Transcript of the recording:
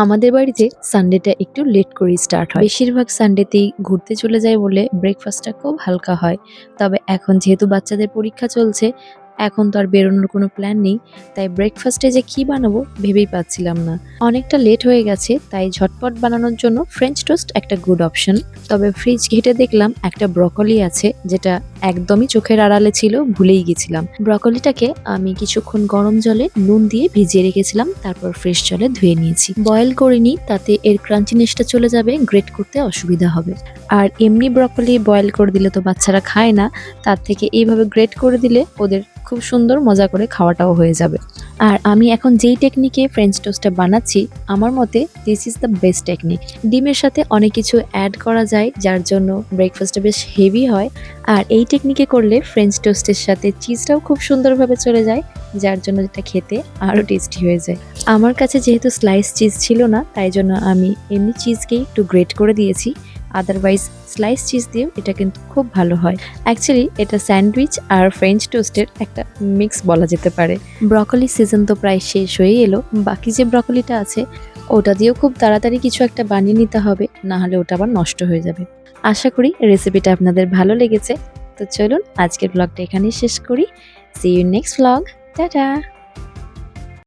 আমাদের বাড়িতে সানডেটা একটু লেট করেই স্টার্ট হয়। বেশিরভাগ সানডেতেই ঘুরতে চলে যায় বলে ব্রেকফাস্টটা খুব হালকা হয়। তবে এখন যেহেতু বাচ্চাদের পরীক্ষা চলছে, এখন তো আর বেরোনোর কোনো প্ল্যান নেই। তাই ব্রেকফাস্টে যে কি বানাবো ভেবেই পাচ্ছিলাম না। অনেকটা লেট হয়ে গেছে, তাই ঝটপট বানানোর জন্য ফ্রেঞ্চ টোস্ট একটা গুড অপশন। তবে ফ্রিজ ঘেঁটে দেখলাম একটা ব্রকলি আছে, যেটা একদমই চোখের আড়ালে ছিল, ভুলেই গেছিলাম। ব্রকলিটাকে আমি কিছুক্ষণ গরম জলে নুন দিয়ে ভিজিয়ে রেখেছিলাম, তারপর ফ্রেশ জলে ধুয়ে নিয়েছি। বয়েল করিনি, তাতে এর ক্রাঞ্চিনেসটা চলে যাবে, গ্রেট করতে অসুবিধা হবে। আর এমনি ব্রকলি বয়েল করে দিলে তো বাচ্চারা খায় না, তার থেকে এইভাবে গ্রেট করে দিলে ওদের খুব সুন্দর মজা করে খাওয়াটাও হয়ে যাবে। আর আমি এখন যেই টেকনিকে ফ্রেঞ্চ টোস্টটা বানাচ্ছি, আমার মতে this is the best technique. ডিমের সাথে অনেক কিছু অ্যাড করা যায়, যার জন্য ব্রেকফাস্টটা বেশ হেভি হয়। আর এই টেকনিকে করলে ফ্রেঞ্চ টোস্টের সাথে চিজটাও খুব সুন্দরভাবে চলে যায়, যার জন্য এটা খেতে আরও টেস্টি হয়ে যায়। আমার কাছে যেহেতু স্লাইস চিজ ছিল না, তাই জন্য আমি এমনি চিজকেই একটু গ্রেট করে দিয়েছি। আদারওয়াইজ স্লাইস চিজ দিয়েও এটা কিন্তু খুব ভালো হয়। অ্যাকচুয়ালি এটা স্যান্ডউইচ আর ফ্রেঞ্চ টোস্টের একটা মিক্স বলা যেতে পারে। ব্রকলি সিজন তো প্রায় শেষ হয়ে এলো, বাকি যে ব্রকলিটা আছে ওটা দিয়েও খুব তাড়াতাড়ি কিছু একটা বানিয়ে নিতে হবে, না হলে ওটা আবার নষ্ট হয়ে যাবে। আশা করি রেসিপিটা আপনাদের ভালো লেগেছে। তো চলুন আজকের ব্লগটা এখানেই শেষ করি। See you next blog. Tata.